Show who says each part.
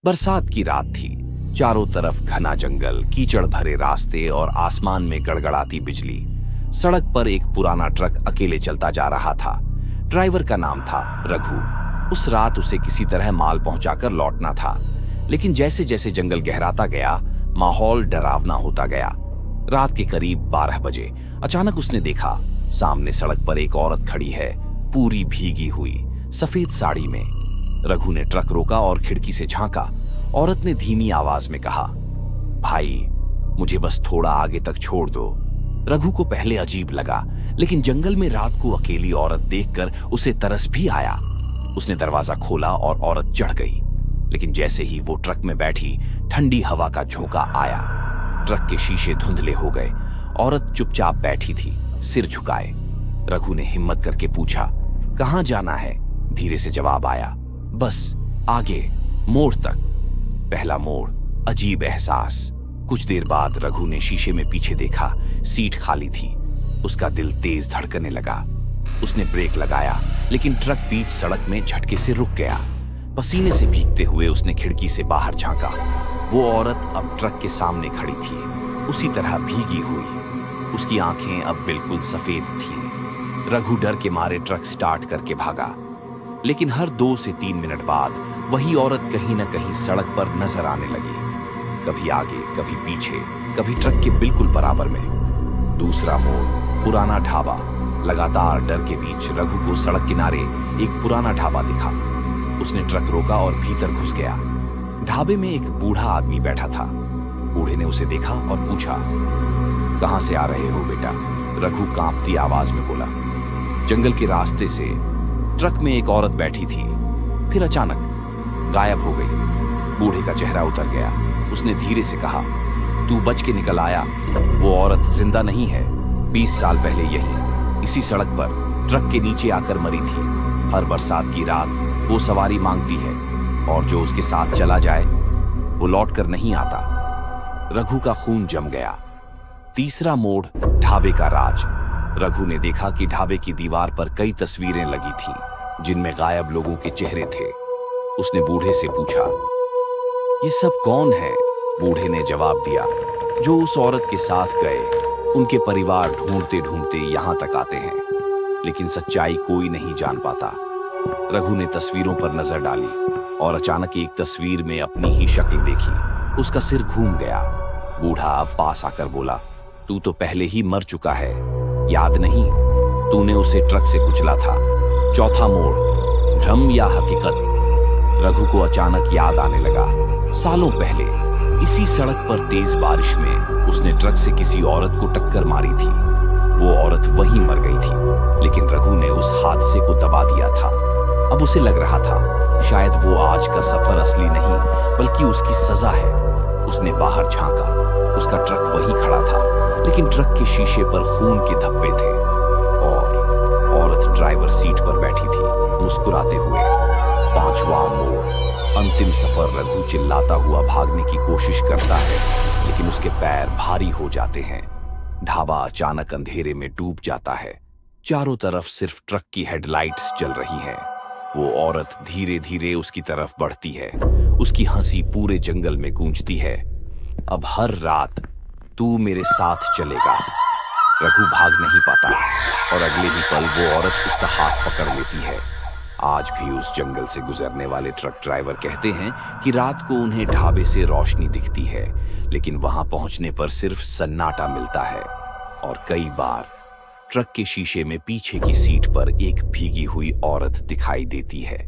Speaker 1: बरसात की रात थी। चारों तरफ घना जंगल, कीचड़ भरे रास्ते और आसमान में गड़गड़ाती बिजली। सड़क पर एक पुराना ट्रक अकेले चलता जा रहा था। ड्राइवर का नाम था रघु। उस रात उसे किसी तरह माल पहुंचाकर लौटना था, लेकिन जैसे जैसे जंगल गहराता गया, माहौल डरावना होता गया। रात के करीब 12 बजे अचानक उसने देखा, सामने सड़क पर एक औरत खड़ी है, पूरी भीगी हुई, सफेद साड़ी में। रघु ने ट्रक रोका और खिड़की से झांका। औरत ने धीमी आवाज में कहा, भाई, मुझे बस थोड़ा आगे तक छोड़ दो। रघु को पहले अजीब लगा, लेकिन जंगल में रात को अकेली औरत देखकर उसे तरस भी आया। उसने दरवाजा खोला और औरत चढ़ गई, लेकिन जैसे ही वो ट्रक में बैठी, ठंडी हवा का झोंका आया। ट्रक के शीशे धुंधले हो गए। औरत चुपचाप बैठी थी, सिर झुकाए। रघु ने हिम्मत करके पूछा, कहां जाना है? धीरे से जवाब आया, बस आगे, मोड़ तक। पहला मोड़, अजीब एहसास। कुछ देर बाद रघु ने शीशे में पीछे देखा, सीट खाली थी। उसका दिल तेज धड़कने लगा। उसने ब्रेक लगाया, लेकिन ट्रक बीच सड़क में झटके से रुक गया। पसीने से भीगते हुए उसने खिड़की से बाहर झांका। वो औरत अब ट्रक के सामने खड़ी थी, उसी तरह भीगी हुई। उसकी आंखें अब बिल्कुल सफेद थीं। रघु डर के मारे ट्रक स्टार्ट करके भागा, लेकिन हर 2 से 3 मिनट बाद वही औरत कहीं न कहीं सड़क पर नजर आने लगी। कभी आगे, कभी पीछे, कभी ट्रक के बिल्कुल बराबर में। दूसरा मोड़, पुराना ढाबा। लगातार डर के बीच रघु को सड़क किनारे एक पुराना ढाबा दिखा। उसने ट्रक रोका और भीतर घुस गया। ढाबे में एक बूढ़ा आदमी बैठा था। बूढ़े ने उसे देखा और पूछा, कहां से आ रहे हो बेटा? रघु कांपती आवाज में बोला, जंगल के रास्ते से। ट्रक में एक औरत बैठी थी, फिर अचानक गायब हो गई। बूढ़े का चेहरा उतर गया। उसने धीरे से कहा, तू बच के निकल आया। वो औरत जिंदा नहीं है। 20 साल पहले यहीं इसी सड़क पर ट्रक के नीचे आकर मरी थी। हर बरसात की रात वो सवारी मांगती है, और जो उसके साथ चला जाए वो लौट कर नहीं आता। रघु का खून जम गया। तीसरा मोड़, ढाबे का राज। रघु ने देखा कि ढाबे की दीवार पर कई तस्वीरें लगी थीं, जिनमें गायब लोगों के चेहरे थे। उसने बूढ़े से पूछा, ये सब कौन है? बूढ़े ने जवाब दिया, जो उस औरत के साथ गए। उनके परिवार ढूंढते ढूंढते यहां तक आते हैं, लेकिन सच्चाई कोई नहीं जान पाता। रघु ने तस्वीरों पर नजर डाली और अचानक एक तस्वीर में अपनी ही शक्ल देखी। उसका सिर घूम गया। बूढ़ा पास आकर बोला, तू तो पहले ही मर चुका है, याद नहीं? तूने उसे ट्रक से कुचला था। चौथा मोड़, भ्रम या हकीकत। रघु को अचानक याद आने लगा, सालों पहले इसी सड़क पर तेज बारिश में उसने ट्रक से किसी औरत को टक्कर मारी थी। वो औरत वहीं मर गई थी, लेकिन रघु ने उस हादसे को दबा दिया था। अब उसे लग रहा था शायद वो आज का सफर असली नहीं, बल्कि उसकी सजा है। उसने बाहर झांका। उसका ट्रक वहीं खड़ा था, लेकिन ट्रक के शीशे पर खून के धब्बे थे, और औरत ड्राइवर सीट पर बैठी थी, मुस्कुराते हुए। 5वां मोड़, अंतिम सफर। रघु चिल्लाता हुआ भागने की कोशिश करता है, लेकिन उसके पैर भारी हो जाते हैं। ढाबा अचानक अंधेरे में डूब जाता है। चारों तरफ सिर्फ ट्रक की हेडलाइट्स जल रही हैं। वो औरत धीरे धीरे उसकी तरफ बढ़ती है। उसकी हंसी पूरे जंगल में गूंजती है, अब हर रात तू मेरे साथ चलेगा। रघु भाग नहीं पाता, और अगले ही पल वो औरत उसका हाथ पकड़ लेती है। आज भी उस जंगल से गुजरने वाले ट्रक ड्राइवर कहते हैं कि रात को उन्हें ढाबे से रोशनी दिखती है, लेकिन वहां पहुंचने पर सिर्फ सन्नाटा मिलता है। और कई बार ट्रक के शीशे में पीछे की सीट पर एक भीगी हुई औरत दिखाई देती है।